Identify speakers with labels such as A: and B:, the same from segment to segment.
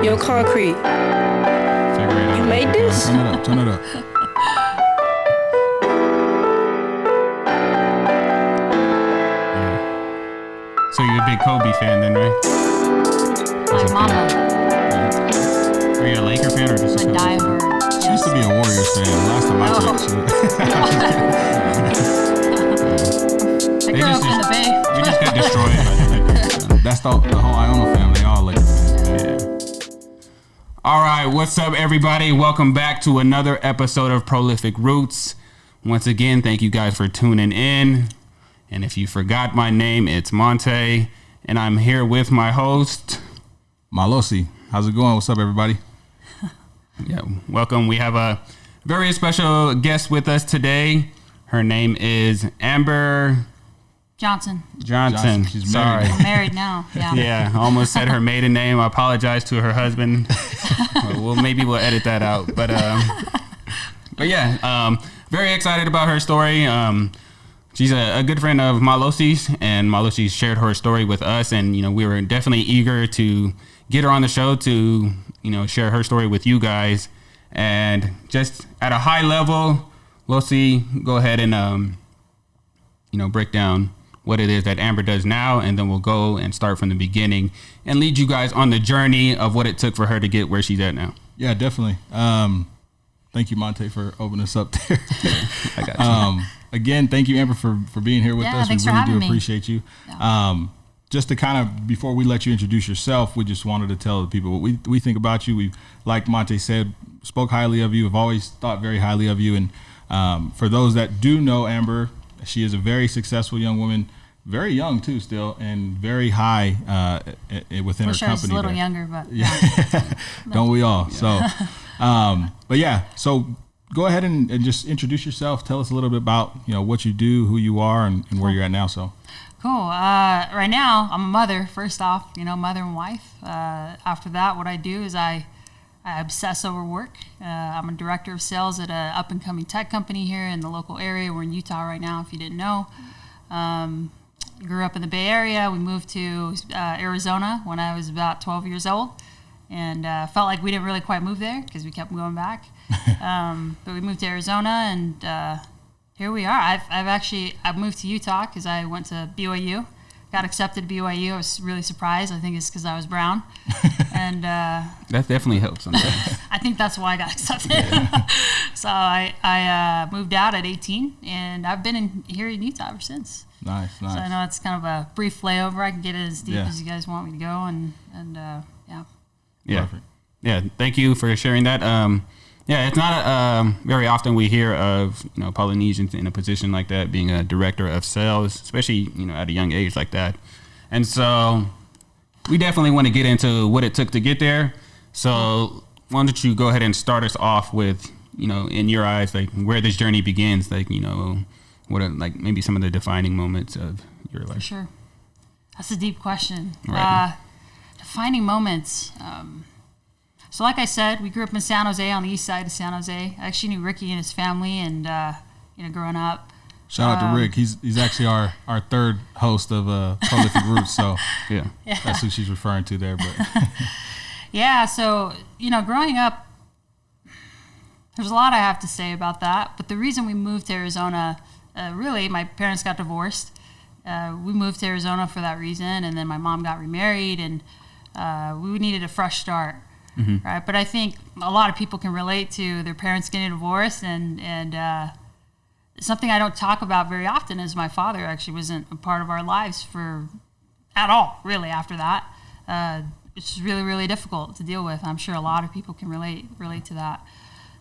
A: Yo, Concrete.
B: Figure it out.
A: You made this?
C: Turn it up.
B: Yeah. So you're a big Kobe fan then, right?
D: My mama.
B: Are you a Laker fan or just
D: I'm a diehard.
C: She used to be a Warriors fan. Last time I checked,
D: I grew up in the Bay.
B: We just got destroyed.
C: that's the whole Iona family. They all Laker fans.
B: Yeah. All right, what's up, everybody? Welcome back to another episode of Prolific Roots. Once again, thank you guys for tuning in. And if you forgot my name, it's Monte, and I'm here with my host,
C: Malosi. How's it going? What's up, everybody?
B: Yeah, welcome. We have a very special guest with us today. Her name is Amber
D: Johnson.
B: Johnson.
C: She's
B: Sorry.
C: married.
D: I'm married now. Yeah.
B: Yeah, I almost said her maiden name. I apologize to her husband. Maybe we'll edit that out. But yeah, very excited about her story. She's a good friend of Malosi's, and Malosi's shared her story with us, and we were definitely eager to get her on the show to share her story with you guys. And just at a high level, Losi, go ahead and break down what it is that Amber does now, and then we'll go and start from the beginning and lead you guys on the journey of what it took for her to get where she's at now.
C: Yeah, definitely. Thank you, Monte, for opening us up there.
B: I got you.
C: Again, thank you, Amber, for being here with us.
D: Thanks
C: We
D: for
C: really do
D: having me.
C: appreciate you.
D: Yeah.
C: Just to kind of, before we let you introduce yourself, we just wanted to tell the people what we think about you. We, like Monte said, spoke highly of you. Have always thought very highly of you. And for those that do know Amber, she is a very successful young woman, very young too still, and very high within
D: Wish
C: her
D: I was
C: company.
D: a little
C: there.
D: younger, but
C: Don't we all? So, but yeah, so go ahead and just introduce yourself. Tell us a little bit about, what you do, who you are, and where you're at now. So
D: cool. Right now, I'm a mother, first off, mother and wife. After that, what I do is I obsess over work. I'm a director of sales at an up-and-coming tech company here in the local area. We're in Utah right now, if you didn't know. Grew up in the Bay Area. We moved to Arizona when I was about 12 years old, and felt like we didn't really quite move there because we kept going back. But we moved to Arizona, and here we are. I've moved to Utah because I went to BYU. Got accepted to BYU. I was really surprised. I think it's because I was brown, and
B: That definitely helps sometimes.
D: I think that's why I got accepted. So I moved out at 18, and I've been here in Utah ever since.
C: nice.
D: So I know it's kind of a brief layover. I can get it as deep
C: Yeah.
D: as you guys want me to go, and yeah.
B: Yeah.
C: Perfect.
B: Yeah. Thank you for sharing that. Yeah, it's not very often we hear of Polynesians in a position like that, being a director of sales, especially at a young age like that. And so we definitely want to get into what it took to get there. So why don't you go ahead and start us off with in your eyes, like where this journey begins, like what are like maybe some of the defining moments of your life.
D: For sure. That's a deep question.
B: Right.
D: Defining moments. So like I said, we grew up in San Jose, on the east side of San Jose. I actually knew Ricky and his family, and growing up.
C: Shout out to Rick. He's actually our third host of Prolific Roots. So
B: Yeah.
C: that's who she's referring to there. But
D: Yeah, so, growing up, there's a lot I have to say about that. But the reason we moved to Arizona, really, my parents got divorced. We moved to Arizona for that reason, and then my mom got remarried, and we needed a fresh start.
B: Mm-hmm.
D: Right, but I think a lot of people can relate to their parents getting divorced, and something I don't talk about very often is my father actually wasn't a part of our lives at all, really, after that. It's really, really difficult to deal with. I'm sure a lot of people can relate to that.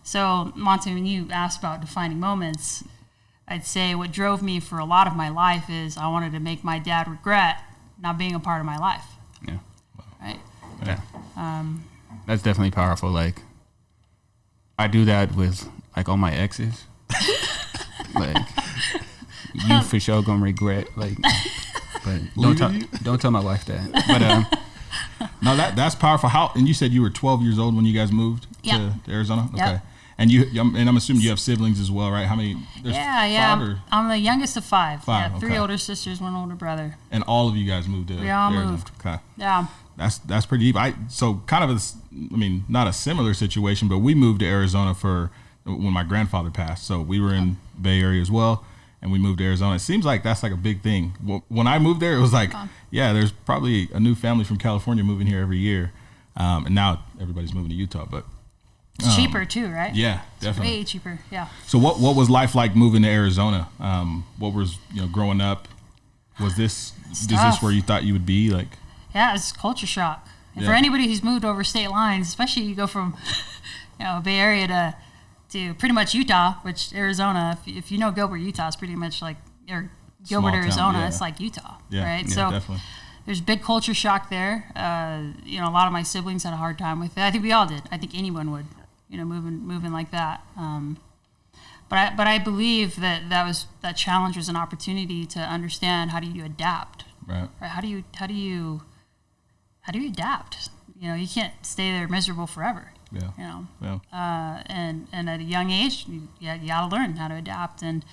D: So, Monte, when you asked about defining moments, I'd say what drove me for a lot of my life is I wanted to make my dad regret not being a part of my life.
B: Yeah.
D: Right?
B: Yeah. That's definitely powerful. Like, I do that with like all my exes. Like, you for sure gonna regret. Like, but don't tell my wife that. But
C: no, that's powerful. And you said you were 12 years old when you guys moved
D: Yep.
C: to Arizona. Okay.
D: Yep.
C: And I'm assuming you have siblings as well, right? How many? There's
D: Yeah.
C: five or,
D: I'm the youngest of five.
C: Five,
D: Yeah, three
C: okay.
D: older sisters, one older brother.
C: and all of you guys moved to
D: We all
C: Arizona.
D: moved.
C: Okay.
D: Yeah.
C: That's pretty deep. So kind of not a similar situation, but we moved to Arizona for when my grandfather passed. So we were in Bay Area as well, and we moved to Arizona. It seems like that's like a big thing. When I moved there, it was like, yeah, there's probably a new family from California moving here every year, and now everybody's moving to Utah. But
D: It's cheaper too, right?
C: yeah, definitely.
D: Way cheaper. Yeah.
C: So what was life like moving to Arizona? What was growing up? Was this is this
D: tough.
C: where you thought you would be? Like,
D: Yeah, it's culture shock. And
C: Yeah.
D: for anybody who's moved over state lines, especially you go from, Bay Area to pretty much Utah, which Arizona, if you know Gilbert, Utah is pretty much like, or Gilbert,
C: Small town,
D: Arizona,
C: yeah.
D: it's like Utah,
C: Yeah,
D: right?
C: yeah,
D: So
C: definitely.
D: there's big culture shock there. A lot of my siblings had a hard time with it. I think we all did. I think anyone would, moving like that. But I believe that challenge was an opportunity to understand how do you adapt.
C: Right.
D: Right? How do you adapt? You can't stay there miserable forever.
C: Yeah. Yeah.
D: And at a young age, you got to learn how to adapt. And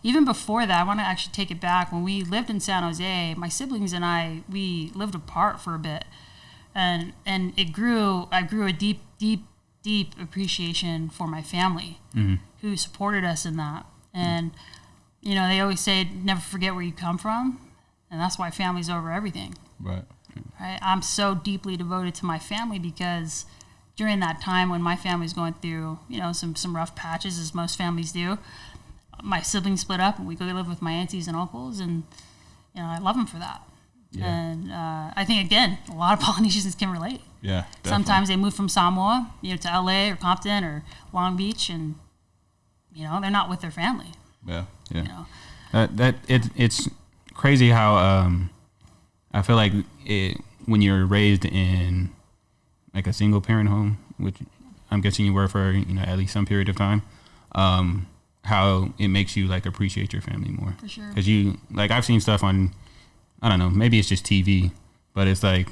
D: even before that, I want to actually take it back. When we lived in San Jose, my siblings and we lived apart for a bit, and it grew. I grew a deep appreciation for my family, who supported us in that. And they always say, never forget where you come from, and that's why family's over everything.
C: Right.
D: Right? I'm so deeply devoted to my family because during that time when my family's going through, some rough patches, as most families do, my siblings split up and we go live with my aunties and uncles, and I love them for that.
C: Yeah.
D: And I think again, a lot of Polynesians can relate.
C: Yeah. Definitely.
D: Sometimes they move from Samoa, to LA or Compton or Long Beach, and they're not with their family.
C: Yeah.
B: Yeah. It's crazy how I feel like when you're raised in like a single parent home, which I'm guessing you were for at least some period of time, how it makes you like appreciate your family more.
D: For sure.
B: Because I've seen stuff on, I don't know, maybe it's just TV, but it's like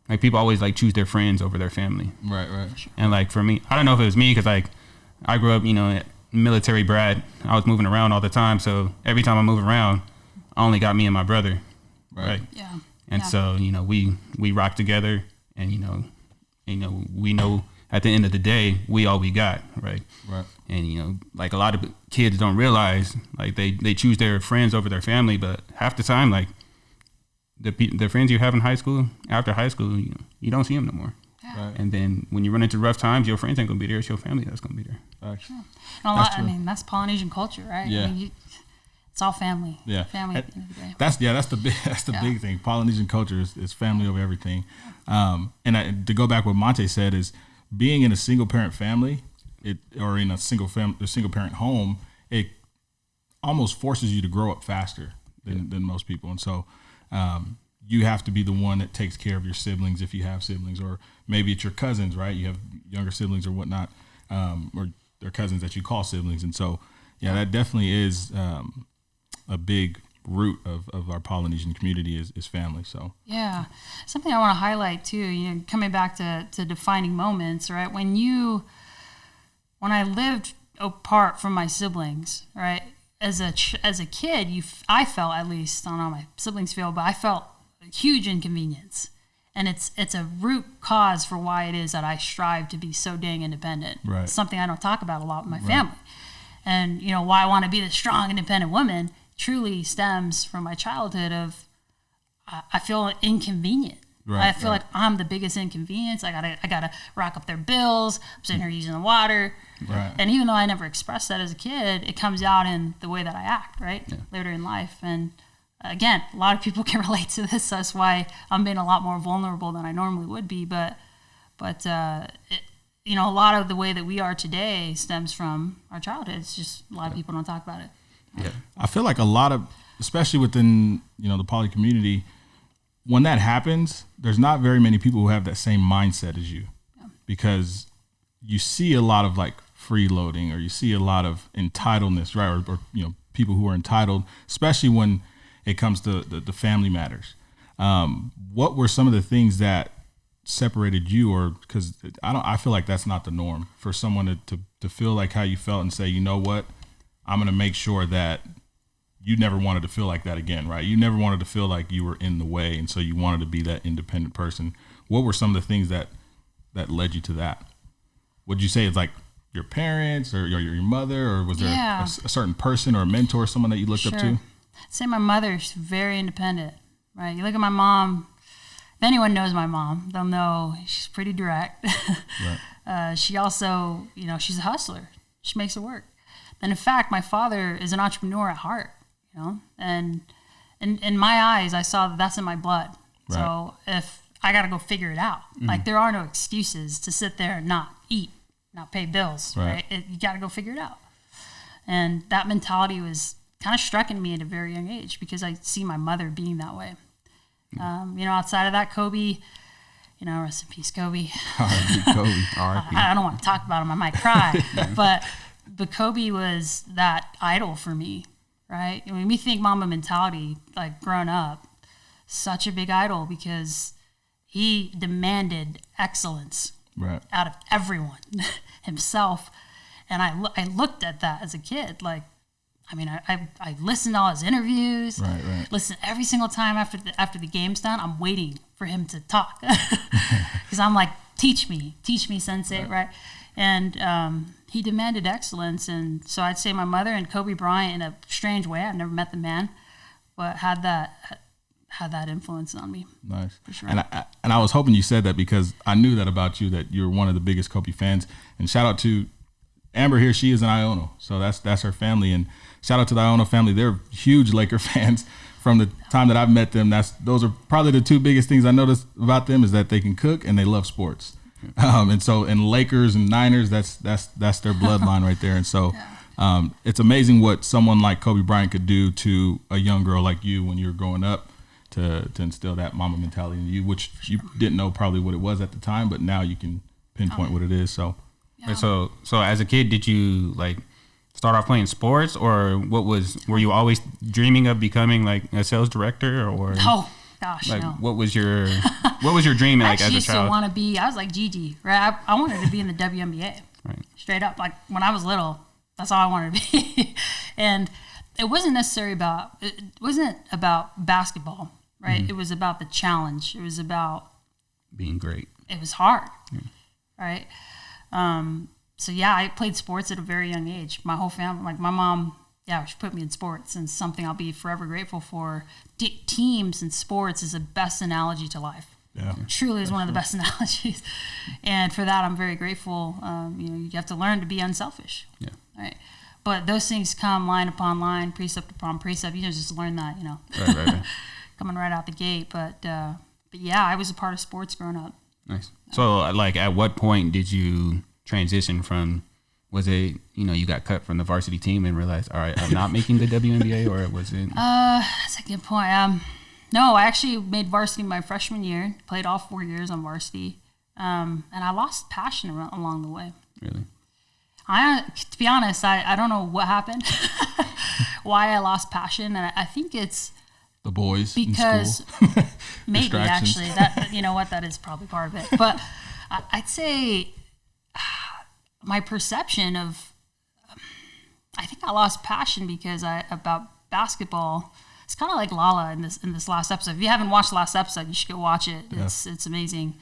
B: like people always like choose their friends over their family.
C: Right. Right.
B: And like for me, I don't know if it was me because like I grew up, military brat. I was moving around all the time, so every time I move around, I only got me and my brother, right?
D: Yeah.
B: And
D: Yeah.
B: so we rock together, and we know at the end of the day we all we got, right?
C: Right.
B: And like a lot of kids don't realize, like they choose their friends over their family, but half the time, like the friends you have in high school, after high school, you don't see them no more.
D: Yeah.
C: Right.
B: And then when you run into rough times, your friends ain't gonna be there. It's your family that's gonna be there.
C: Actually.
D: And a lot,
C: true.
D: that's Polynesian culture, right?
C: Yeah.
D: It's all family.
C: Yeah.
D: Family at the end of the day.
C: That's the
D: Yeah.
C: big thing. Polynesian culture is family over everything. To go back what Monte said is being in a single parent family, or in a single parent home, it almost forces you to grow up faster than most people. And so you have to be the one that takes care of your siblings if you have siblings, or maybe it's your cousins, right? You have younger siblings or whatnot, or they're cousins that you call siblings. And so, yeah, that definitely is a big root of our Polynesian community is family. So
D: Yeah. Something I want to highlight too, coming back to defining moments, right? When I lived apart from my siblings, right? As a kid, I felt, at least, I don't know how my siblings feel, but I felt a huge inconvenience. And it's a root cause for why it is that I strive to be so dang independent.
C: Right.
D: It's something I don't talk about a lot with my family. And, why I want to be the strong, independent woman truly stems from my childhood of I feel inconvenient.
C: Right,
D: I feel like I'm the biggest inconvenience. I gotta rack up their bills. I'm sitting here using the water.
C: Right.
D: And even though I never expressed that as a kid, it comes out in the way that I act, right? Later in life. And again, a lot of people can relate to this. That's why I'm being a lot more vulnerable than I normally would be. But a lot of the way that we are today stems from our childhood. It's just a lot of people don't talk about it.
B: Yeah.
C: I feel like a lot of, especially within the poly community, when that happens, there's not very many people who have that same mindset as you, because you see a lot of like freeloading, or you see a lot of entitledness, right? Or people who are entitled, especially when it comes to the family matters. What were some of the things that separated you, or because I feel like that's not the norm for someone to feel like how you felt and say, you know what, I'm going to make sure that you never wanted to feel like that again, right? You never wanted to feel like you were in the way, and so you wanted to be that independent person. What were some of the things that led you to that? Would you say it's like your parents or your mother, or was there a certain person or a mentor, someone that you looked up to?
D: I'd say my mother's very independent, right? You look at my mom. If anyone knows my mom, they'll know she's pretty direct. Right. She also, she's a hustler. She makes it work. And in fact, my father is an entrepreneur at heart, and in my eyes, I saw that that's in my blood. Right. So if I got to go figure it out, like there are no excuses to sit there and not eat, not pay bills, right? You got to go figure it out. And that mentality was kind of struck in me at a very young age because I see my mother being that way. Outside of that, Kobe, rest in peace, Kobe. R.I.P. Kobe. R.I.P. I don't want to talk about him. I might cry. but Kobe was that idol for me, right? And when we think Mamba mentality, like growing up, such a big idol because he demanded excellence out of everyone, himself. And I looked at that as a kid, like, I listened to all his interviews. Right. Listen every single time after the game's done. I'm waiting for him to talk because I'm like, teach me, sensei, right? And he demanded excellence, and so I'd say my mother and Kobe Bryant, in a strange way, I've never met the man, but had that influence on me.
C: Nice,
D: for sure.
C: And I was hoping you said that because I knew that about you, that you're one of the biggest Kobe fans. And shout out to Amber here. She is an Iono, so that's her family. And shout out to the Iono family. They're huge Laker fans from the time that I've met them. Those are probably the two biggest things I noticed about them, is that they can cook and they love sports. And Lakers and Niners, that's their bloodline right there. And so it's amazing what someone like Kobe Bryant could do to a young girl like you when you were growing up, to instill that Mamba mentality in you, which you didn't know probably what it was at the time, but now you can pinpoint what it is. So.
B: Yeah. So as a kid, did you like start off playing sports, or were you always dreaming of becoming like a sales director, or
D: oh gosh,
B: like
D: no.
B: what was your dream like as a child? I
D: used to want to be. I was like Gigi, right? I wanted to be in the WNBA, right? Straight up, like when I was little, that's all I wanted to be. And it wasn't about basketball, right? Mm-hmm. It was about the challenge. It was about
B: being great.
D: It was hard, right? So I played sports at a very young age. My whole family, like my mom, she put me in sports, and something I'll be forever grateful for. Teams and sports is the best analogy to life. Yeah, it truly is one of the best analogies, and for that I'm very grateful. You have to learn to be unselfish. Yeah. Right. But those things come line upon line, precept upon precept. You just learn that. Right. Coming right out the gate. But I was a part of sports growing up.
B: Nice. So, like, at what point did you transition from, was it, you got cut from the varsity team and realized, all right, I'm not making the WNBA, or was it?
D: That's a good point. No, I actually made varsity my freshman year, played all 4 years on varsity, and I lost passion along the way.
B: Really?
D: To be honest, I don't know what happened, why I lost passion, and I think it's
C: the boys
D: because
C: in school.
D: Maybe actually that that is probably part of it. But I'd say my perception of I think I lost passion because about basketball. It's kind of like Lala in this last episode. If you haven't watched the last episode, you should go watch it. Yeah. It's amazing.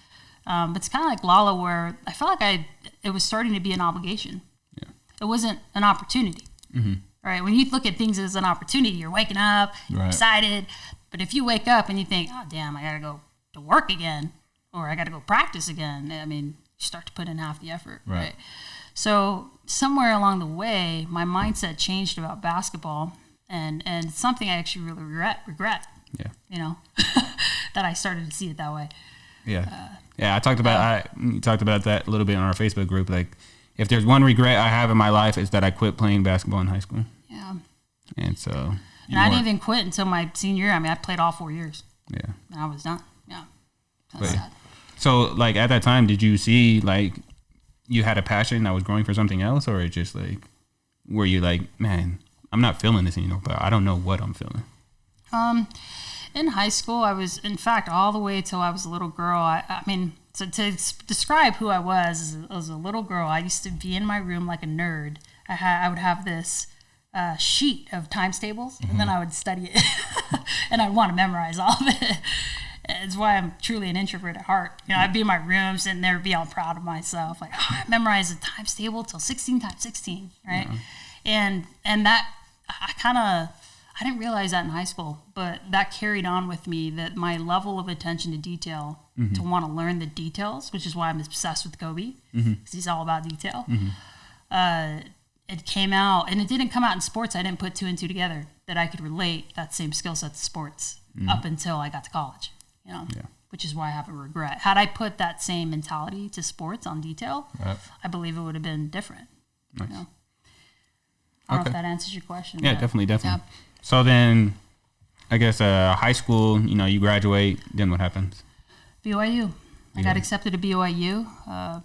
D: But it's kind of like Lala, where I felt like it was starting to be an obligation. Yeah. It wasn't an opportunity. Mm-hmm. Right, when you look at things as an opportunity, you're waking up, excited. But if you wake up and you think, oh, damn, I got to go to work again, or I got to go practice again, you start to put in half the effort, right? So somewhere along the way, my mindset changed about basketball, and it's something I actually really regret. Yeah. That I started to see it that way.
B: Yeah. I talked about you talked about that a little bit on our Facebook group. Like, if there's one regret I have in my life, is that I quit playing basketball in high school.
D: Yeah.
B: And so.
D: And I didn't even quit until my senior year. I played all 4 years.
B: Yeah.
D: And I was done. Yeah.
B: That's sad. So, like, at that time, did you see, like, you had a passion that was growing for something else, or it just, like, were you like, man, I'm not feeling this anymore, but I don't know what I'm feeling?
D: In high school, I was, in fact, all the way till I was a little girl. So to describe who I was as a little girl, I used to be in my room like a nerd. I would have this sheet of times tables, and then I would study it, and I'd want to memorize all of it. It's why I'm truly an introvert at heart. I'd be in my room sitting there, be all proud of myself, like, I memorized the times table till 16 times 16, right? Yeah. And that I didn't realize that in high school, but that carried on with me, that my level of attention to detail, to want to learn the details, which is why I'm obsessed with Kobe, because he's all about detail. It came out, and it didn't come out in sports. I didn't put two and two together that I could relate that same skill set to sports up until I got to college, which is why I have a regret. Had I put that same mentality to sports on detail, I believe it would have been different.
B: Nice.
D: I don't know if that answers your question.
B: Yeah, definitely. Yeah. So then, I guess high school, you graduate, then what happens?
D: BYU. I got accepted to BYU,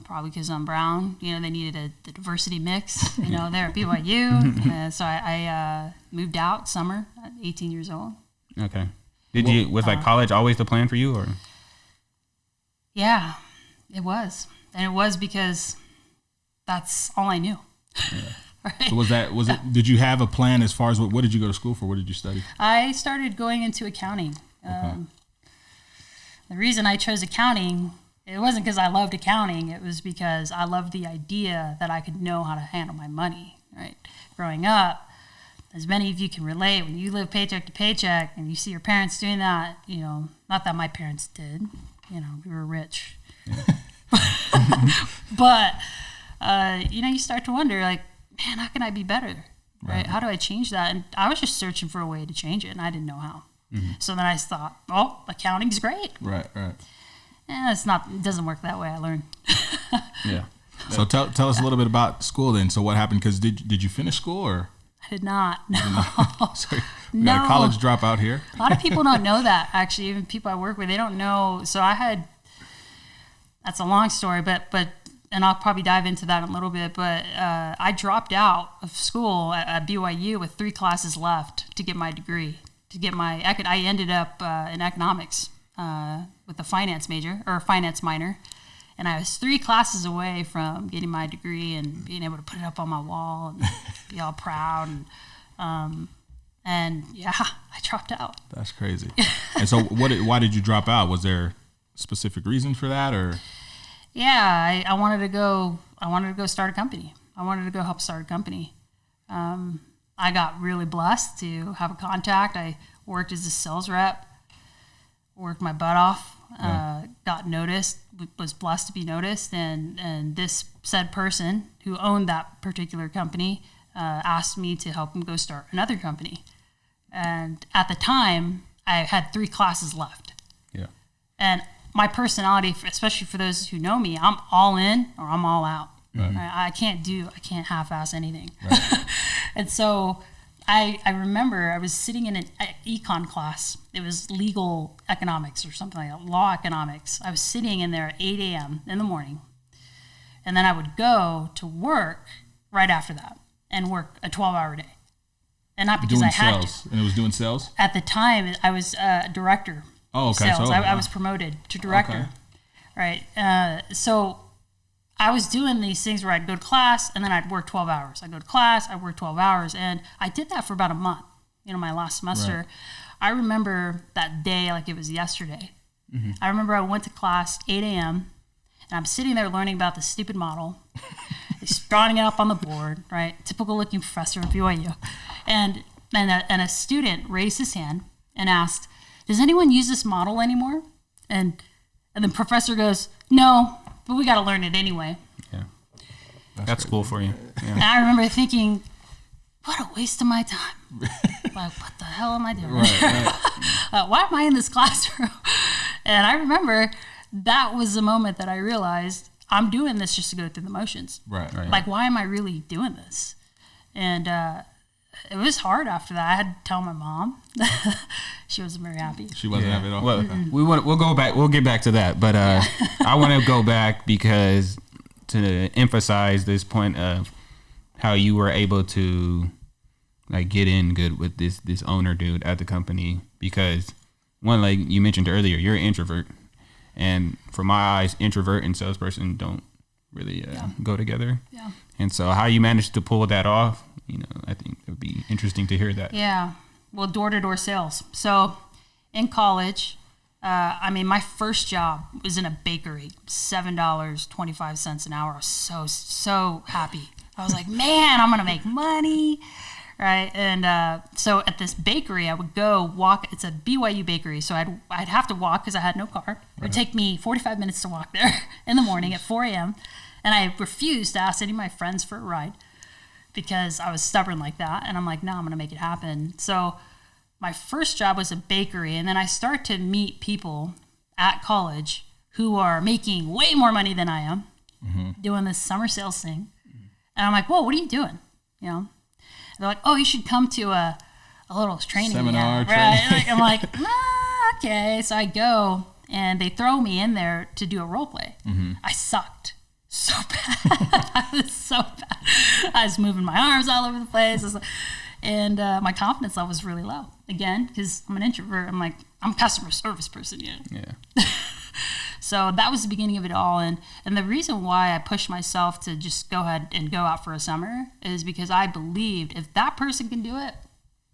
D: probably because I'm brown. They needed the diversity mix, there at BYU. So I moved out summer at 18 years old.
B: Okay. Was college always the plan for you, or?
D: Yeah, it was. And it was because that's all I knew.
C: Yeah. Right. So did you have a plan as far as what did you go to school for? What did you study?
D: I started going into accounting. Okay. The reason I chose accounting, it wasn't because I loved accounting. It was because I loved the idea that I could know how to handle my money, right? Growing up, as many of you can relate, when you live paycheck to paycheck and you see your parents doing that, not that my parents did, we were rich. Yeah. But, you start to wonder, like, man, how can I be better, right? How do I change that? And I was just searching for a way to change it, and I didn't know how. So then I thought, accounting's great.
C: Right.
D: It doesn't work that way, I learned.
C: Yeah. So tell us a little bit about school then. So what happened? Because did you finish school, or?
D: I did not. No.
C: So we got a college dropout here.
D: A lot of people don't know that, actually. Even people I work with, they don't know. So that's a long story, but and I'll probably dive into that in a little bit, but I dropped out of school at BYU with 3 classes left to get my degree. I ended up in economics with a finance major, or a finance minor, and I was 3 classes away from getting my degree and being able to put it up on my wall and be all proud. And I dropped out.
C: That's crazy. And so why did you drop out? Was there specific reason for that, or?
D: Yeah, I wanted to go start a company. I wanted to go help start a company. I got really blessed to have a contact. I worked as a sales rep, worked my butt off, got noticed, was blessed to be noticed, and this said person who owned that particular company asked me to help him go start another company. And at the time, I had 3 classes left.
C: Yeah.
D: And my personality, especially for those who know me, I'm all in or I'm all out. Right. I can't half-ass anything. Right. And so I remember I was sitting in an econ class. It was legal economics or something like that, law economics. I was sitting in there at 8 a.m. in the morning. And then I would go to work right after that and work a 12-hour day. And not because I had to.
C: And it was doing sales?
D: At the time, I was a director.
C: Oh, okay.
D: Sales. I was promoted to director. Okay. Right. So I was doing these things where I'd go to class and then I'd work 12 hours. I'd go to class, I'd work 12 hours. And I did that for about a month, my last semester. Right. I remember that day like it was yesterday. Mm-hmm. I remember I went to class 8 a.m. and I'm sitting there learning about the stupid model. Drawing it up on the board, right? Typical looking professor at BYU. And a student raised his hand and asked, "Does anyone use this model anymore?" And the professor goes, "No, but we got to learn it anyway."
B: Yeah, that's cool for you. Yeah.
D: And I remember thinking, what a waste of my time. Like, what the hell am I doing? Right. Why am I in this classroom? And I remember that was the moment that I realized I'm doing this just to go through the motions.
C: Right.
D: Like, why am I really doing this? And it was hard after that. I had to tell my mom. She wasn't very happy.
C: She wasn't happy at all.
B: Well, we'll go back. We'll get back to that. But I want to go back because to emphasize this point of how you were able to like get in good with this owner dude at the company, because one, like you mentioned earlier, you're an introvert, And for my eyes, introvert and salesperson don't really go together.
D: Yeah.
B: And so how you managed to pull that off, I think it would be interesting to hear that.
D: Yeah. Well, door-to-door sales. So in college, my first job was in a bakery, $7.25 an hour. I was so happy. I was like, man, I'm going to make money. Right. And so at this bakery, I would go walk. It's a BYU bakery. So I'd have to walk because I had no car. It would take me 45 minutes to walk there in the morning at 4 a.m. And I refused to ask any of my friends for a ride because I was stubborn like that. And I'm like, no, I'm going to make it happen. So my first job was a bakery. And then I start to meet people at college who are making way more money than I am, doing this summer sales thing. And I'm like, whoa, what are you doing? They're like, oh, you should come to a little training.
C: Seminar,
D: training.
C: Right?
D: I'm like, okay. So I go, and they throw me in there to do a role play. I sucked so bad. I was so bad. I was moving my arms all over the place. And my confidence level was really low. Again, because I'm an introvert. I'm a customer service person.
B: Yeah.
D: So that was the beginning of it all. And the reason why I pushed myself to just go ahead and go out for a summer is because I believed if that person can do it,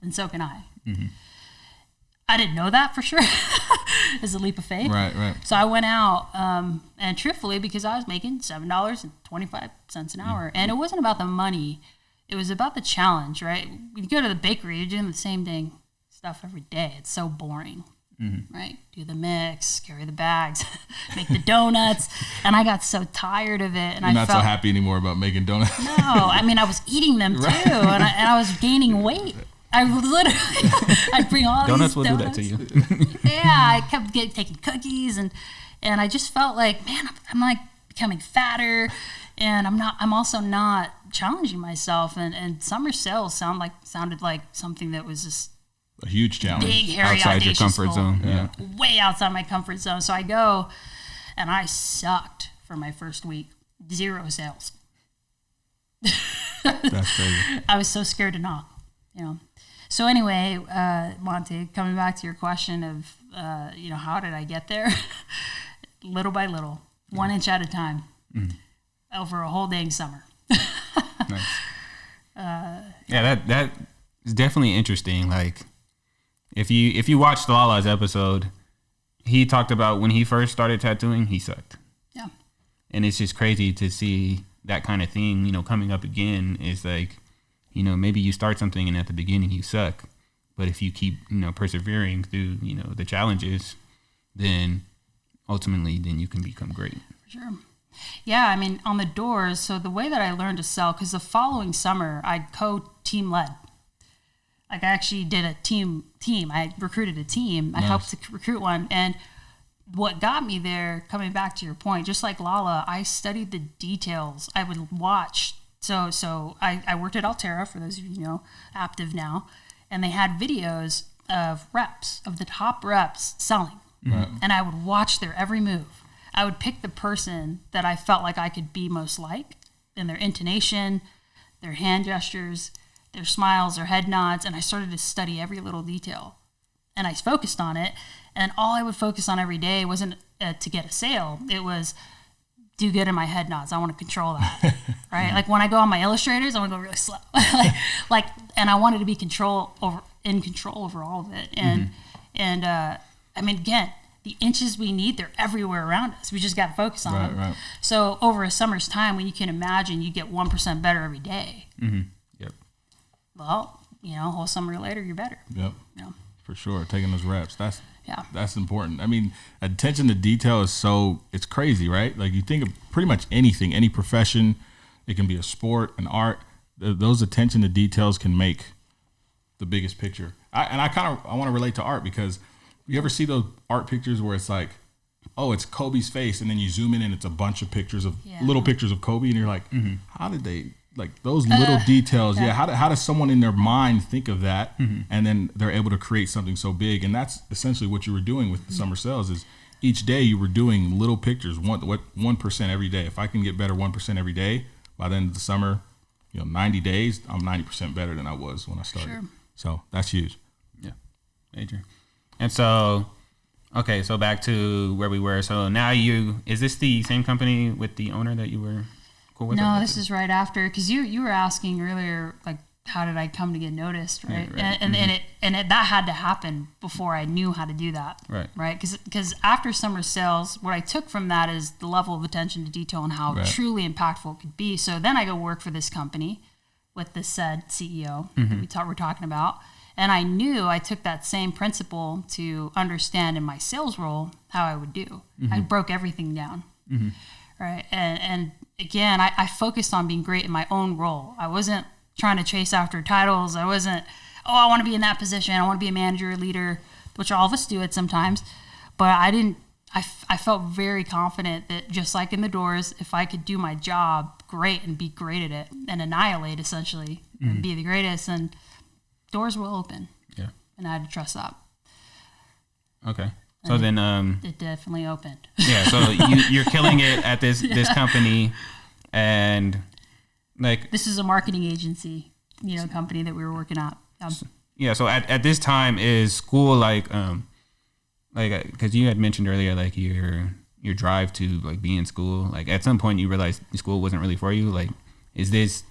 D: then so can I. I didn't know that for sure. It's a leap of faith.
C: Right.
D: So I went out, and truthfully, because I was making $7.25 an hour. And it wasn't about the money. It was about the challenge, right? You go to the bakery, you're doing the same dang stuff every day. It's so boring. Right? Do the mix, carry the bags, make the donuts. And I got so tired of it. And
C: You're not so happy anymore about making donuts.
D: No, I was eating them too. And I was gaining weight. I literally, I'd bring all
B: donuts
D: these donuts.
B: Donuts will do that to you.
D: Yeah, I kept taking cookies and I just felt like, man, I'm like becoming fatter and I'm also not challenging myself. And summer sales sounded like something that was just
C: a huge challenge.
D: Big, hairy,
B: outside your comfort
D: goal.
B: zone. Yeah.
D: Way outside my comfort zone. So I go and I sucked for my first week. 0 sales.
C: That's crazy.
D: I was so scared to knock, So anyway, Monte, coming back to your question of, how did I get there? Little by little, 1 inch at a time, over a whole dang summer.
B: Nice. That is definitely interesting. Like, if you watched Lala's episode, he talked about when he first started tattooing, he sucked.
D: Yeah.
B: And it's just crazy to see that kind of thing, coming up again. Is like, maybe you start something and at the beginning you suck, but if you keep, persevering through, the challenges, then ultimately then you can become great.
D: For sure. Yeah, on the doors, so the way that I learned to sell, because the following summer I co-team led. Like I actually did a team. I recruited a team.
C: Nice.
D: I helped to recruit one. And what got me there, coming back to your point, just like Lala, I studied the details. I would watch. So I worked at Altera, for those of you Aptiv now, and they had videos of reps, of the top reps selling.
C: Right.
D: And I would watch their every move. I would pick the person that I felt like I could be most like, in their intonation, their hand gestures, their smiles, their head nods, and I started to study every little detail. And I focused on it, and all I would focus on every day wasn't to get a sale. It was do good in my head nods. I want to control that, right? Like when I go on my illustrators, I want to go really slow, and I wanted to be in control over all of it. And again, the inches we need, they're everywhere around us. We just got to focus on them.
C: Right.
D: So over a summer's time, when you can imagine you get 1% better every day.
B: Mm-hmm. Yep.
D: Well, a whole summer later, you're better.
C: Yep. For sure. Taking those reps. That's important. Attention to detail it's crazy, right? Like you think of pretty much anything, any profession, it can be a sport, an art, those attention to details can make the biggest picture. I want to relate to art because you ever see those art pictures where it's like, oh, it's Kobe's face, and then you zoom in and it's a bunch of pictures of little pictures of Kobe, and you're like, how did they, like those little details? Yeah. How does someone in their mind think of that, and then they're able to create something so big? And that's essentially what you were doing with the summer sales. Is each day you were doing little pictures, 1% every day. If I can get better 1% every day by the end of the summer, 90 days, I'm 90% better than I was when I started.
D: Sure.
C: So that's huge.
B: Yeah, major. And so, Okay, so back to where we were. So now is this the same company with the owner that you were cool with?
D: No, this is right after, because you were asking earlier, like, how did I come to get noticed, right?
B: Yeah, right.
D: And that had to happen before I knew how to do that, right? Because after summer sales, what I took from that is the level of attention to detail and how truly impactful it could be. So then I go work for this company with this said CEO that we're talking about, and I knew I took that same principle to understand in my sales role how I would do. I broke everything down, right? And again, I focused on being great in my own role. I wasn't trying to chase after titles. I wasn't, I want to be in that position. I want to be a manager, a leader, which all of us do it sometimes. But I didn't, I felt very confident that just like in the doors, if I could do my job great and be great at it and annihilate essentially and be the greatest, then doors will open.
B: Yeah.
D: And I had to trust that.
B: Okay. So then,
D: it definitely opened.
B: Yeah. So you're killing it at this company, and like
D: this is a marketing agency, company that we were working at.
B: Yeah. So at this time, is school like because you had mentioned earlier, like your drive to like be in school, like at some point you realized school wasn't really for you. Like, is this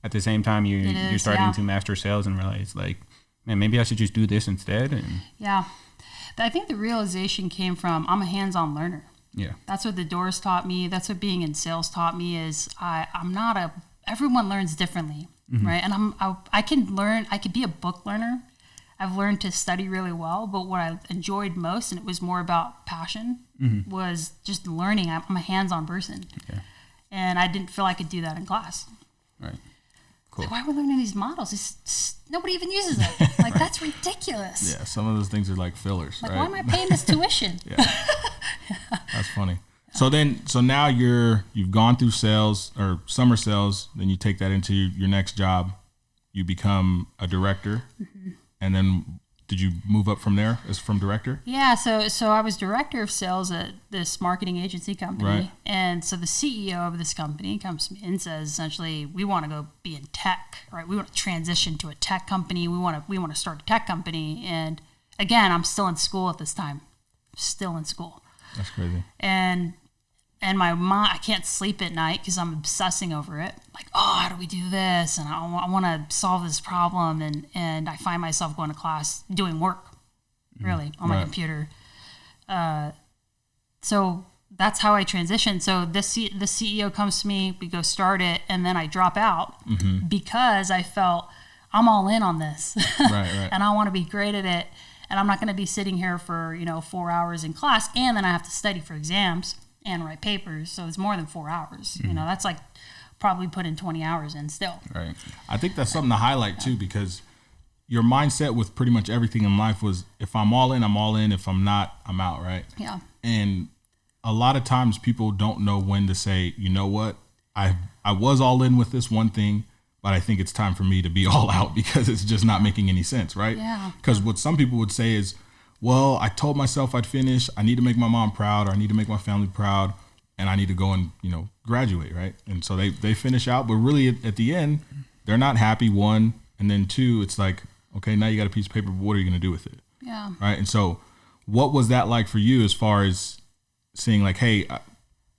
B: at the same time you're starting to master sales and realize like, man, maybe I should just do this instead? And
D: yeah, I think the realization came from I'm a hands-on learner.
B: Yeah,
D: that's what the doors taught me. That's what being in sales taught me. Is I'm not everyone learns differently, right? And I can learn. I could be a book learner. I've learned to study really well, but what I enjoyed most, and it was more about passion, was just learning. I'm a hands-on person, and I didn't feel I could do that in class.
B: Right. Cool.
D: Like, why are we learning these models? Nobody even uses it. Like, that's ridiculous.
C: Yeah, some of those things are like fillers.
D: Like,
C: right?
D: why am I paying this tuition?
C: That's funny. So now you've gone through sales or summer sales, then you take that into your next job, you become a director, and then did you move up from there as from director?
D: Yeah, so I was director of sales at this marketing agency company, and so the CEO of this company comes to me and says, essentially, we want to go be in tech, right? We want to transition to a tech company. We want to start a tech company, and again, I'm still in school at this time, still in school.
C: That's crazy.
D: And my mom, I can't sleep at night because I'm obsessing over it. Like, how do we do this? And I want to solve this problem. And I find myself going to class doing work, really, on my computer. So that's how I transitioned. So the CEO comes to me, we go start it, and then I drop out because I felt I'm all in on this.
C: Right.
D: And I want to be great at it. And I'm not going to be sitting here for 4 hours in class, and then I have to study for exams and write papers. So it's more than 4 hours. That's like probably put in 20 hours in still.
C: Right. I think that's something to highlight too, because your mindset with pretty much everything in life was, if I'm all in, I'm all in. If I'm not, I'm out. Right.
D: Yeah.
C: And a lot of times people don't know when to say, you know what, I was all in with this one thing, but I think it's time for me to be all out because it's just not making any sense, right?
D: Yeah.
C: Because what some people would say is, well, I told myself I'd finish. I need to make my mom proud, or I need to make my family proud, and I need to go and, graduate, right? And so they finish out, but really at the end, they're not happy, one, and then two, it's like, okay, now you got a piece of paper, but what are you going to do with it?
D: Yeah.
C: Right? And so what was that like for you as far as seeing like, hey,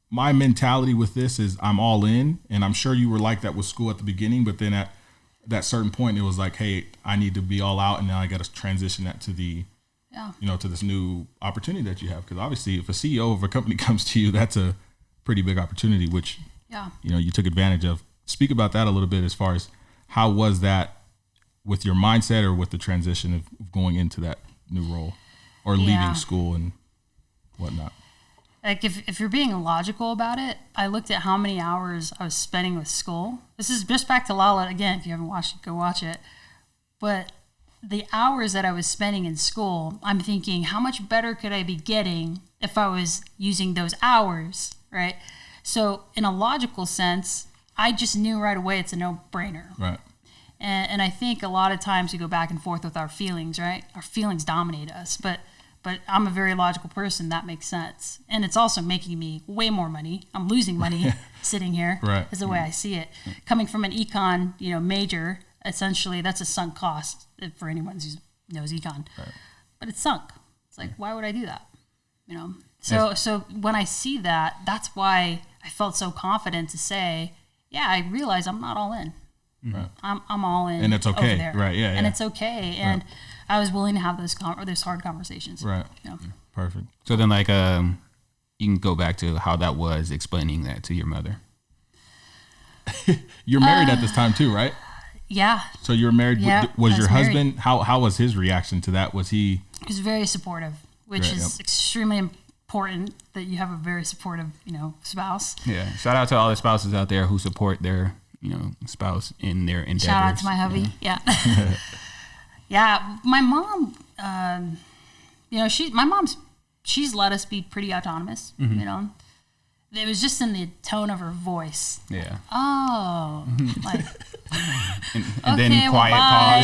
C: my mentality with this is I'm all in, and I'm sure you were like that with school at the beginning, but then at that certain point, it was like, hey, I need to be all out, and now I got to transition that to the, to this new opportunity that you have. Because obviously, if a CEO of a company comes to you, that's a pretty big opportunity, which, you took advantage of. Speak about that a little bit as far as how was that with your mindset or with the transition of going into that new role or leaving school and whatnot.
D: Like if you're being logical about it, I looked at how many hours I was spending with school. This is just back to Lala again. If you haven't watched it, go watch it. But the hours that I was spending in school, I'm thinking, how much better could I be getting if I was using those hours, right? So in a logical sense, I just knew right away it's a no-brainer.
C: Right.
D: And I think a lot of times we go back and forth with our feelings, right? Our feelings dominate us, but I'm a very logical person. That makes sense. And it's also making me way more money. I'm losing money sitting here, is the way I see it. Coming from an econ, major, essentially that's a sunk cost for anyone who knows econ. Right. But it's sunk. It's like, why would I do that? you know. So when I see that, that's why I felt so confident to say, yeah, I realize I'm not all in.
C: Right.
D: I'm all in,
C: and it's okay,
D: over there.
C: right? Yeah,
D: and
C: yeah.
D: it's okay, and I was willing to have those hard conversations,
C: Right.
D: You know?
C: Perfect.
B: So then, like, you can go back to how that was explaining that to your mother.
C: You're married at this time too, right?
D: Yeah,
C: So you were married.
D: Yeah,
C: Was
D: I
C: your
D: was married.
C: husband? How was his reaction to that? Was he?
D: he was very supportive, which
C: Great,
D: is extremely important that you have a very supportive, you know, spouse.
B: Yeah. Shout out to all the spouses out there who support their, spouse in their endeavors.
D: Shout out to my hubby. Yeah. Yeah. My mom, she's let us be pretty autonomous, you know. It was just in the tone of her voice.
B: Yeah.
D: Oh, like,
B: And then
D: okay, well,
B: quiet
D: bye.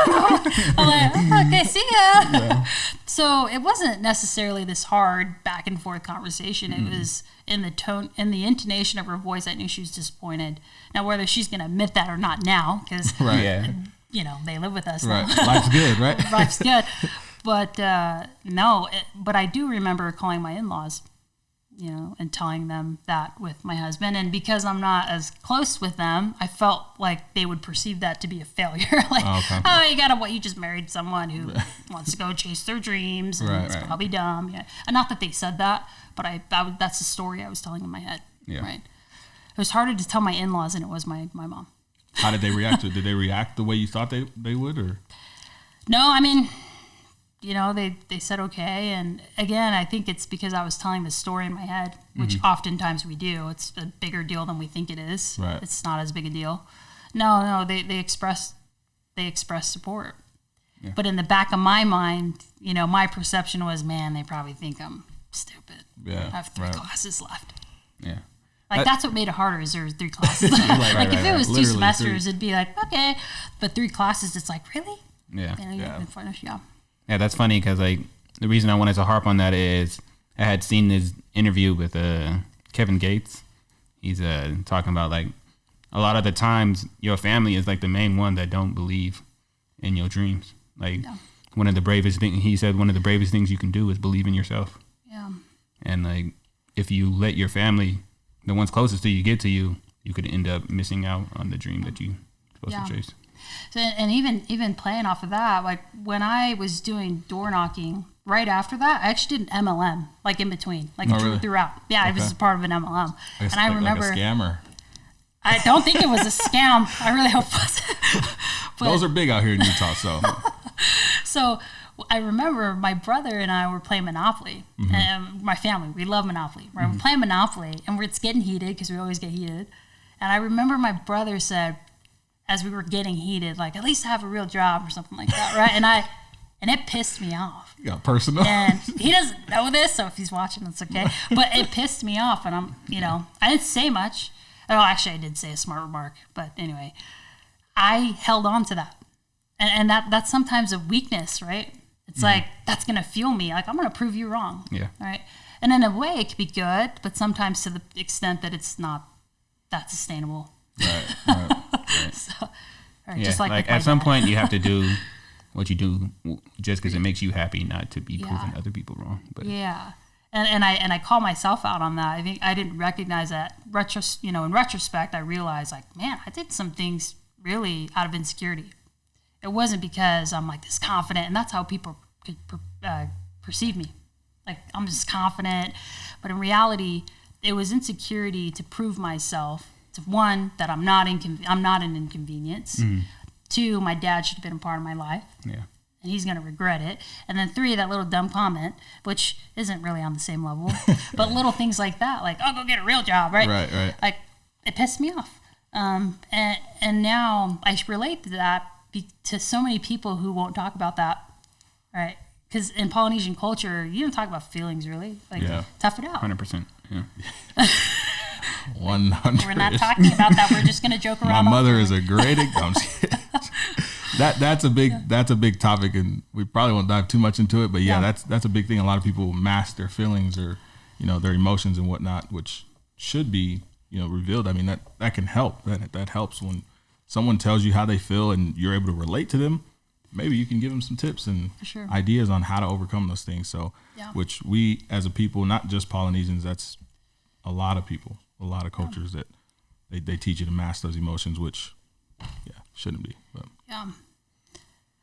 B: pause.
D: I'm like, oh, okay, see ya. So it wasn't necessarily this hard back and forth conversation. It was in the tone, in the intonation of her voice. I knew she was disappointed. Now, whether she's going to admit that or not now, because,
C: Right.
B: Yeah.
D: you know, they live with us
C: Right.
D: now.
C: Life's good, right?
D: Life's good. But but I do remember calling my in-laws, you know, and telling them that with my husband. And because I'm not as close with them, I felt like they would perceive that to be a failure. Like, you just married someone who wants to go chase their dreams, and it's probably dumb. Yeah. And not that they said that, but that's the story I was telling in my head.
B: Yeah.
D: Right. It was harder to tell my in-laws than it was my mom.
C: How did they react to it? Did they react the way you thought they would, or?
D: No, I mean, you know, they said okay. And again, I think it's because I was telling the story in my head, which oftentimes we do. It's a bigger deal than we think it is.
C: Right.
D: It's not as big a deal. No, they expressed support.
B: Yeah.
D: But in the back of my mind, you know, my perception was, man, they probably think I'm stupid.
C: Yeah,
D: I have 3
C: right.
D: classes left.
B: Yeah.
D: Like, that's what made it harder, is there was 3 classes. Like, if it was 2
C: Literally
D: semesters,
C: 3.
D: it'd be like, okay. But 3 classes, it's like, really?
B: Yeah.
D: You know, you can finish, yeah.
B: Yeah, that's funny because, like, the reason I wanted to harp on that is I had seen this interview with Kevin Gates. He's talking about, like, a lot of the times your family is, like, the main one that don't believe in your dreams. Like, one of the bravest things, he said, one of the bravest things you can do is believe in yourself.
D: Yeah.
B: And, like, if you let your family, the ones closest to you, get to you, you could end up missing out on the dream that you're supposed to chase.
D: So, and even playing off of that, like when I was doing door knocking, right after that, I actually did an MLM, like in between, like
C: really?
D: throughout. Yeah, I was part of an MLM. And I remember,
C: like a scammer.
D: I don't think it was a scam. I really hope it wasn't. But,
C: Those are big out here in Utah, so.
D: So I remember my brother and I were playing Monopoly. And my family, we love Monopoly. We're playing Monopoly, and it's getting heated because we always get heated. And I remember my brother said, as we were getting heated, like, at least have a real job or something like that, right? And it pissed me off.
C: You got personal.
D: And he doesn't know this, so if he's watching, it's okay. But it pissed me off, and I didn't say much. Oh, actually, I did say a smart remark, but anyway, I held on to that. And that's sometimes a weakness, right? It's like, that's going to fuel me. Like, I'm going to prove you wrong.
B: Yeah.
D: Right? And in a way, it could be good, but sometimes to the extent that it's not that sustainable.
C: Right.
D: So,
B: Yeah,
D: just like with my
B: at some
D: dad.
B: point you have to do what you do just because it makes you happy, not to be proving other people wrong. But
D: Yeah. And I call myself out on that. I think I didn't recognize that. In retrospect, I realized, like, man, I did some things really out of insecurity. It wasn't because I'm like this confident, and that's how people could perceive me. Like, I'm just confident, but in reality, it was insecurity to prove myself. To one, that I'm not an inconvenience. 2, my dad should have been a part of my life.
B: yeah,
D: And he's going to regret it. And then 3, that little dumb comment, which isn't really on the same level, but little things like that, like, oh, go get a real job, right?
C: Right.
D: Like, it pissed me off. And now I relate to that to so many people who won't talk about that, right? Because in Polynesian culture, you don't talk about feelings, really. Like, tough it out.
B: 100%. Yeah,
C: 100.
D: We're not talking about that. We're just going to joke
C: My
D: around.
C: mother is a great example. That's a big topic, and we probably won't dive too much into it. But that's a big thing. A lot of people mask their feelings or, their emotions and whatnot, which should be, revealed. I mean, that can help. That helps when someone tells you how they feel and you're able to relate to them. maybe you can give them some tips and
D: sure.
C: ideas on how to overcome those things. So,
D: Yeah.
C: which we as a people, not just Polynesians, that's a lot of people, a lot of cultures that they teach you to master those emotions, which shouldn't be. But
D: Yeah.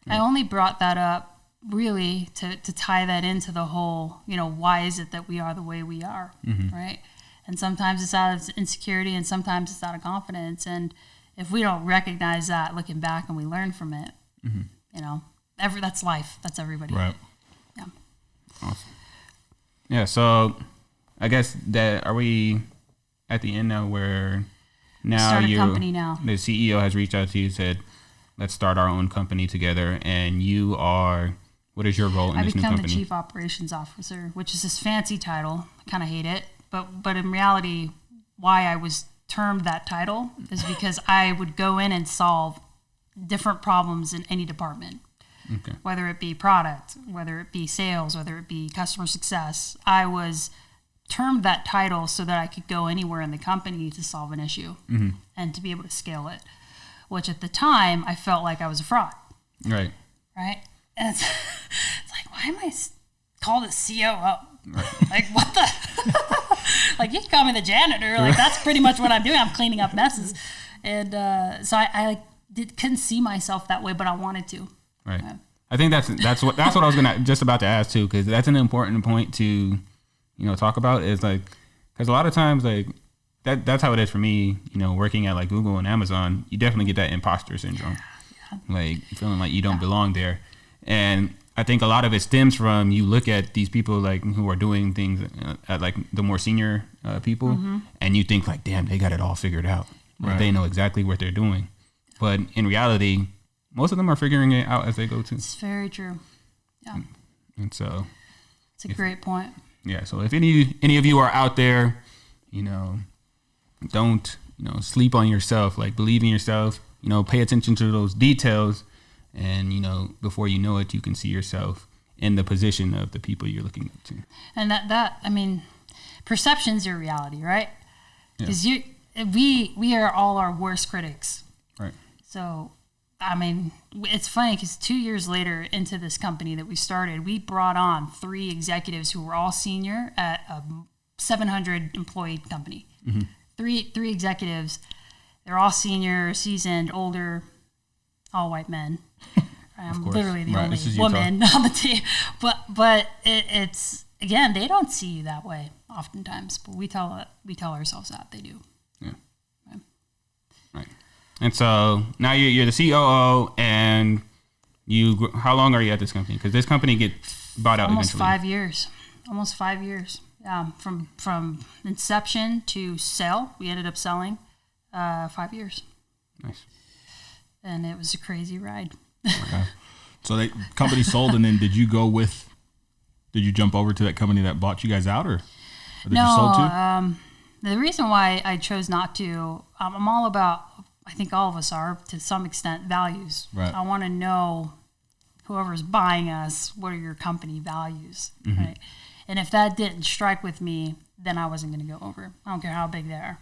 D: I only brought that up really to tie that into the whole, why is it that we are the way we are, right? And sometimes it's out of insecurity and sometimes it's out of confidence. And if we don't recognize that looking back and we learn from it, that's life. That's everybody.
C: right.
D: Yeah.
B: Awesome. Yeah, so I guess that are we at the end now where now
D: Start a company now.
B: The CEO has reached out to you and said, let's start our own company together, and you are, what is your role in this new
D: become
B: company?
D: the Chief Operations Officer, which is this fancy title. I kind of hate it, but in reality, why I was termed that title is because I would go in and solve different problems in any department.
B: Okay.
D: Whether it be product, whether it be sales, whether it be customer success. I was termed that title so that I could go anywhere in the company to solve an issue and to be able to scale it, which at the time I felt like I was a fraud.
B: Right.
D: Right? And it's like, why am I called a COO? Right. Like, what the? Like, you can call me the janitor. Like, that's pretty much what I'm doing. I'm cleaning up messes. And so I couldn't see myself that way, but I wanted to.
B: Right. I think that's what I was just about to ask too, because that's an important point to, talk about is like, because a lot of times like that's how it is for me, working at like Google and Amazon, you definitely get that imposter syndrome, like feeling like you don't belong there. And I think a lot of it stems from you look at these people like who are doing things at like the more senior people, and you think like, damn, they got it all figured out. Like, they know exactly what they're doing. But in reality, most of them are figuring it out as they go too.
D: It's very true. Yeah.
B: And so
D: it's a great point.
B: Yeah. So if any of you are out there, don't, sleep on yourself, like believe in yourself, pay attention to those details. And, before you know it, you can see yourself in the position of the people you're looking up to.
D: And I mean, perception's your reality, right? Because we are all our worst critics.
B: Right. So,
D: I mean, it's funny because 2 years later into this company that we started, we brought on 3 executives who were all senior at a 700 employee company. Mm-hmm. Three executives. They're all senior, seasoned, older, all white men. I'm literally the only woman on the team. But it's again, they don't see you that way oftentimes. But we tell ourselves that they do.
B: Yeah. Right. And so now you're the COO, and how long are you at this company? Because this company gets bought out
D: almost
B: eventually.
D: Almost 5 years. From inception to sale, we ended up selling 5 years.
B: Nice.
D: And it was a crazy ride.
C: Okay. So the company sold, and then did you jump over to that company that bought you guys out, or did you sold to?
D: The reason why I chose not to, I'm all about, I think all of us are to some extent, values.
C: Right.
D: I want to know whoever's buying us, what are your company values, right? And if that didn't strike with me, then I wasn't going to go over. I don't care how big they are.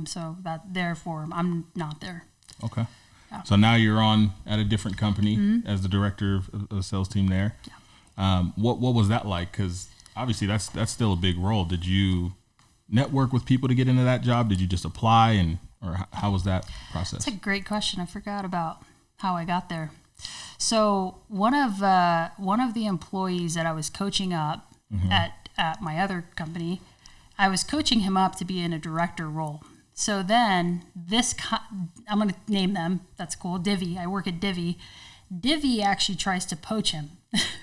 D: So therefore, I'm not there.
C: Okay. Yeah. So now you're on at a different company as the director of the sales team there. Yeah. What was that like? Because obviously that's still a big role. Did you network with people to get into that job? Did you just apply, or how was that process?
D: That's a great question. I forgot about how I got there. So one of the employees that I was coaching up at my other company, I was coaching him up to be in a director role. So then I'm going to name them. That's cool. Divvy. I work at Divvy. Divvy actually tries to poach him.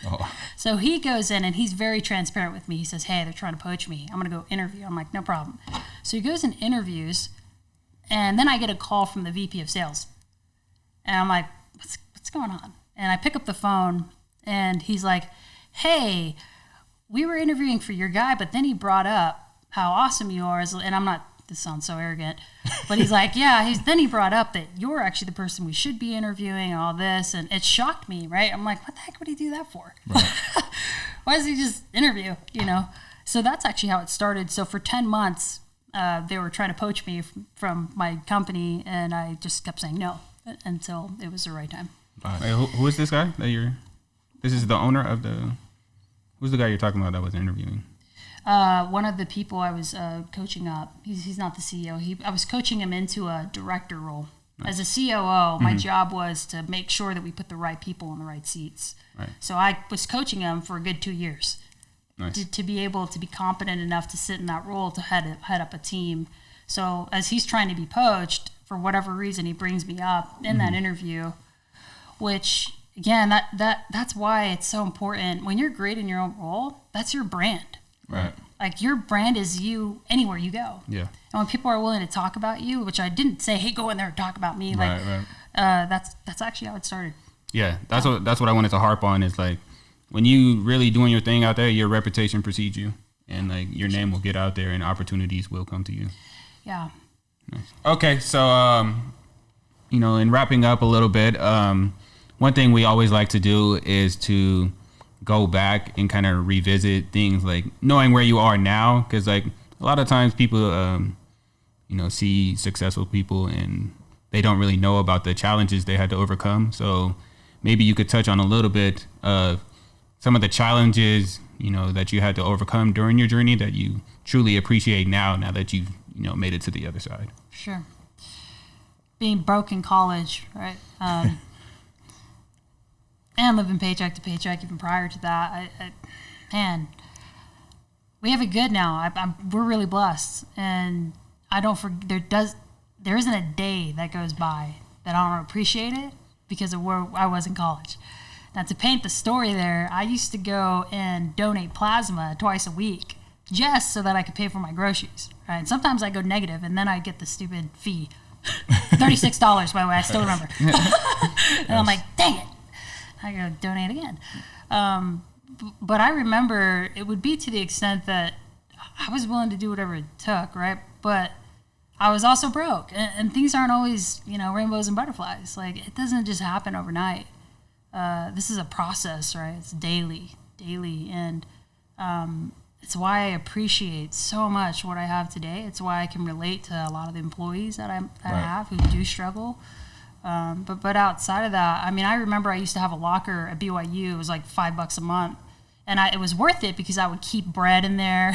D: Oh. So he goes in and he's very transparent with me. He says, hey, they're trying to poach me. I'm going to go interview. I'm like, no problem. So he goes and interviews, and then I get a call from the VP of sales. And I'm like, what's going on? And I pick up the phone, and he's like, hey, we were interviewing for your guy, but then he brought up how awesome you are. And I'm not, this sounds so arrogant, but he's like, yeah, then he brought up that you're actually the person we should be interviewing and all this. And it shocked me, right? I'm like, what the heck would he do that for? Right. Why does he just interview, So that's actually how it started. So for 10 months, they were trying to poach me from my company, and I just kept saying no until it was the right time.
B: Wait, who is this guy that you're? This is the owner of the. Who's the guy you're talking about that was interviewing?
D: One of the people I was coaching up. He's not the CEO. I was coaching him into a director role. As a COO, my job was to make sure that we put the right people in the right seats.
B: Right.
D: So I was coaching him for a good 2 years.
B: Nice.
D: To be able to be competent enough to sit in that role to head up a team. So as he's trying to be poached, for whatever reason, he brings me up in that interview, which again, that's why it's so important. When you're great in your own role, that's your brand.
B: Right.
D: Like your brand is you anywhere you go.
B: Yeah.
D: And when people are willing to talk about you, which I didn't say, hey, go in there and talk about me. Like,
B: Right.
D: that's actually how it started.
B: Yeah, that's what I wanted to harp on is like when you really doing your thing out there, your reputation precedes you, and like your name will get out there, and opportunities will come to you.
D: Yeah.
B: Nice. Okay, so in wrapping up a little bit, one thing we always like to do is to go back and kind of revisit things, like knowing where you are now, because like a lot of times people see successful people and they don't really know about the challenges they had to overcome. So maybe you could touch on a little bit of some of the challenges that you had to overcome during your journey that you truly appreciate now that you've made it to the other side.
D: Sure. Being broke in college, right? And living paycheck to paycheck even prior to that. Man, we have it good now. We're really blessed, and I don't forget. There isn't a day that goes by that I don't appreciate it because of where I was in college. Now, to paint the story there, I used to go and donate plasma twice a week just so that I could pay for my groceries. Right? And sometimes I go negative, and then I get the stupid fee, $36. By the way, I still remember. And I'm like, dang it. I gotta donate again. But I remember it would be to the extent that I was willing to do whatever it took, right? But I was also broke, and things aren't always, rainbows and butterflies. Like, it doesn't just happen overnight. This is a process, right? It's daily, and it's why I appreciate so much what I have today. It's why I can relate to a lot of the employees that I have who do struggle. But outside of that, I mean, I remember I used to have a locker at BYU. It was like $5 a month, and it was worth it because I would keep bread in there,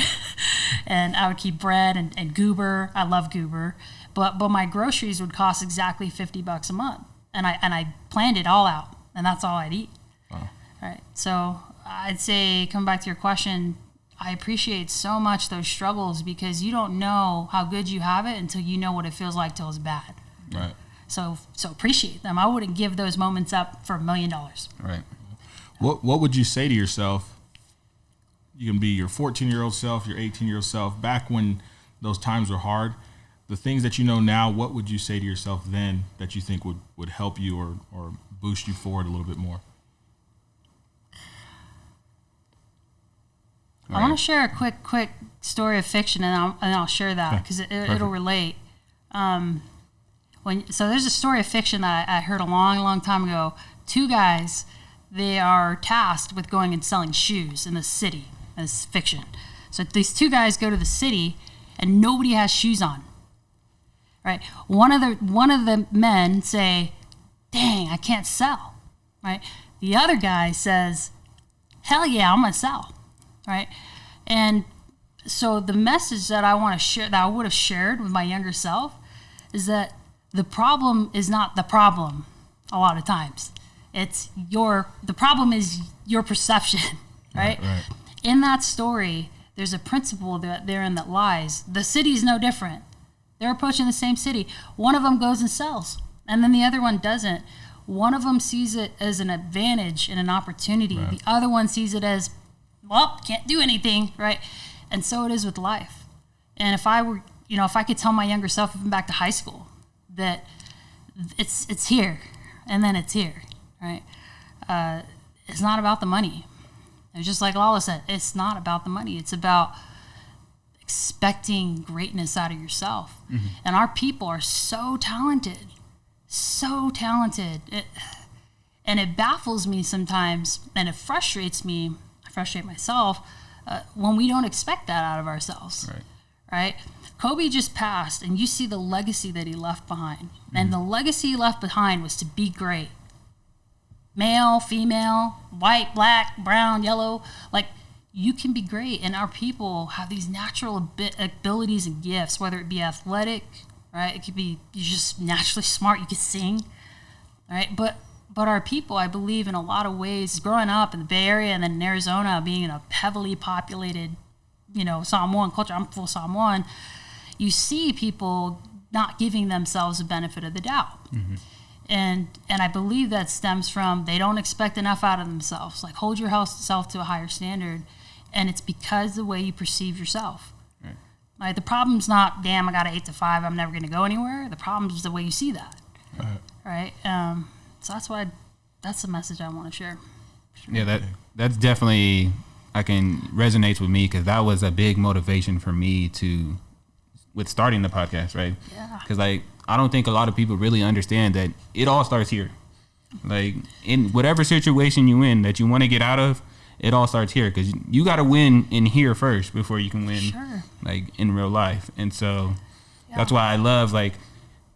D: and I would keep bread and Goober. I love Goober, but my groceries would cost exactly $50 a month, and I planned it all out, and that's all I'd eat.
C: Wow.
D: Right. So I'd say, coming back to your question, I appreciate so much those struggles because you don't know how good you have it until you know what it feels like till it's bad.
C: Right.
D: So appreciate them. I wouldn't give those moments up for $1 million.
B: Right.
C: What would you say to yourself? You can be your 14-year-old self, your 18-year-old self, back when those times were hard. The things that you know now, what would you say to yourself then that you think would help you or boost you forward a little bit more?
D: I want to share a quick story of fiction, and I'll share that because it'll relate. So there's a story of fiction that I heard a long time ago. Two guys, they are tasked with going and selling shoes in the city. As fiction. So these two guys go to the city, and nobody has shoes on. Right? One of the men say, "Dang, I can't sell." Right? The other guy says, "Hell yeah, I'm gonna sell." Right? And so the message that I want to share, that I would have shared with my younger self, is that the problem is not the problem a lot of times. The problem is your perception, right?
C: Right.
D: In that story, there's a principle therein that lies. The city is no different. They're approaching the same city. One of them goes and sells, and then the other one doesn't. One of them sees it as an advantage and an opportunity.
C: Right.
D: The other one sees it as, well, can't do anything, right? And so it is with life. And if I could tell my younger self, even back to high school, that it's here, and then it's here, right? It's not about the money. It's just like Lala said, it's not about the money. It's about expecting greatness out of yourself. Mm-hmm. And our people are so talented. And it baffles me sometimes, and it frustrates me. I frustrate myself when we don't expect that out of ourselves. Right? Kobe just passed, and you see the legacy that he left behind. Mm-hmm. And the legacy he left behind was to be great. male, female, white, black, brown, yellow. Like, you can be great. And our people have these natural abilities and gifts, whether it be athletic, right? It could be you're just naturally smart. You can sing, right? But our people, I believe, in a lot of ways, growing up in the Bay Area and then in Arizona, being in a heavily populated, Samoan culture, I'm full Samoan, you see people not giving themselves the benefit of the doubt. Mm-hmm. And I believe that stems from they don't expect enough out of themselves. Like, hold yourself to a higher standard. And it's because the way you perceive yourself. Right. Like, the problem's not, damn, I got an 8 to 5, I'm never going to go anywhere. The problem is the way you see that. Right? So that's the message I want to share.
B: Yeah, that's definitely, resonates with me, because that was a big motivation for me with starting the podcast, right?
D: Yeah.
B: Because, like, I don't think a lot of people really understand that it all starts here. Like, in whatever situation you in that you want to get out of, it all starts here, because you got to win in here first before you can win, like, in real life. And so that's why I love, like,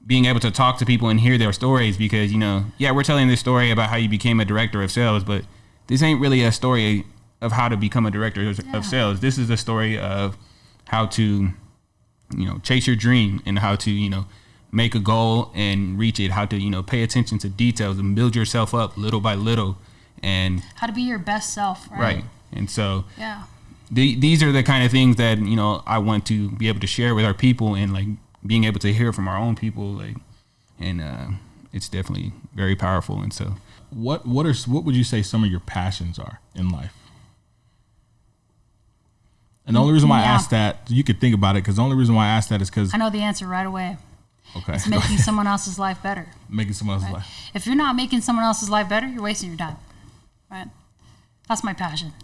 B: being able to talk to people and hear their stories, because, we're telling this story about how you became a director of sales, but this ain't really a story of how to become a director of sales. This is a story of how to, chase your dream, and how to, make a goal and reach it, how to, pay attention to details and build yourself up little by little, and
D: how to be your best self.
B: Right. And so these are the kind of things that, I want to be able to share with our people, and, like, being able to hear from our own people, like, and it's definitely very powerful. And so
C: what would you say some of your passions are in life? And the only reason why I asked that, you could think about it, because the only reason why I asked that is because
D: I know the answer right away.
C: Okay.
D: It's making someone else's life better.
C: Making someone else's life.
D: If you're not making someone else's life better, you're wasting your time. Right? That's my passion.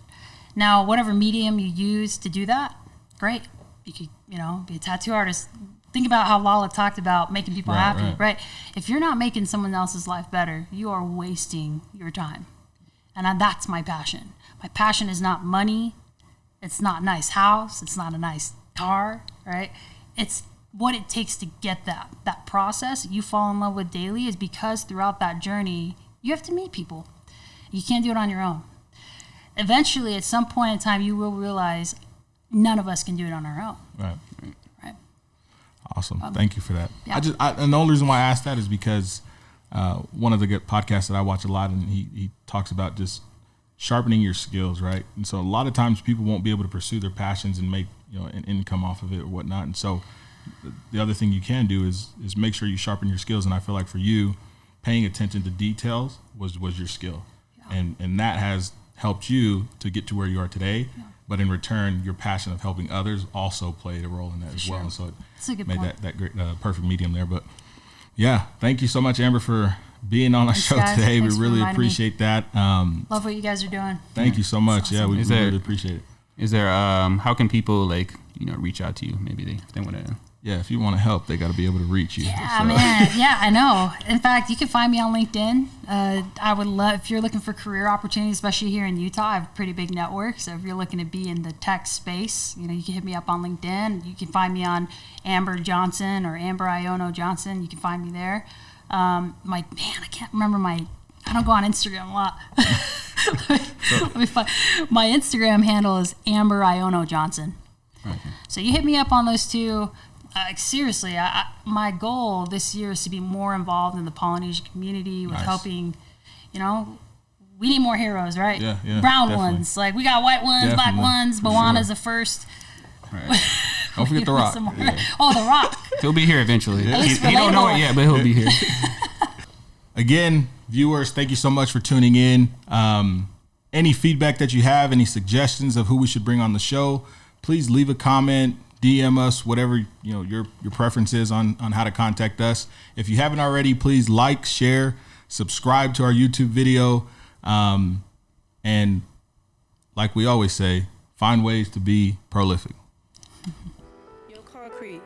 D: Now, whatever medium you use to do that, great. You could, be a tattoo artist. Think about how Lala talked about making people happy, right? If you're not making someone else's life better, you are wasting your time. And that's my passion. My passion is not money. It's not a nice house. It's not a nice car, right? It's what it takes to get that process you fall in love with daily, is because throughout that journey, you have to meet people. You can't do it on your own. Eventually, at some point in time, you will realize none of us can do it on our own.
C: Right. Awesome.
D: Um,
C: Thank you for that.
D: Yeah.
C: And the only reason why I asked that is because one of the good podcasts that I watch a lot, and he talks about just sharpening your skills, right? And so a lot of times people won't be able to pursue their passions and make an income off of it or whatnot. And so the other thing you can do is make sure you sharpen your skills. And I feel like for you, paying attention to details was your skill, and that has helped you to get to where you are today. Yeah. But in return, your passion of helping others also played a role in that as well. And so it made that great, perfect medium there. But yeah, thank you so much, Amber, for being on our show today. We really appreciate that.
D: Love what you guys are doing.
C: Thank you so much. Awesome. Yeah, we really appreciate it.
B: Is there, how can people, like, reach out to you? Maybe they want to.
C: Yeah, if you want to help, they got to be able to reach you.
D: Yeah, man. Yeah, I know. In fact, you can find me on LinkedIn. I would love, if you're looking for career opportunities, especially here in Utah, I have a pretty big network. So if you're looking to be in the tech space, you can hit me up on LinkedIn. You can find me on Amber Johnson or Amber Iono Johnson. You can find me there. I can't remember I don't go on Instagram a lot. Let me find. My Instagram handle is Amber Iono Johnson. Okay. So you hit me up on those two. Seriously, my goal this year is to be more involved in the Polynesian community with helping, we need more heroes, right?
C: Yeah,
D: brown
C: definitely.
D: Ones. Like, we got white ones, black ones. Moana's the first.
C: Right. Don't forget The Rock.
D: Yeah. Oh, The Rock.
B: He'll be here eventually.
D: Yeah.
B: He don't know it yet, but he'll be here.
C: Again, viewers, thank you so much for tuning in. Any feedback that you have, any suggestions of who we should bring on the show, please leave a comment. DM us, whatever your preference is on how to contact us. If you haven't already, please like, share, subscribe to our YouTube video, and like we always say, find ways to be prolific.
A: Yo, Concrete.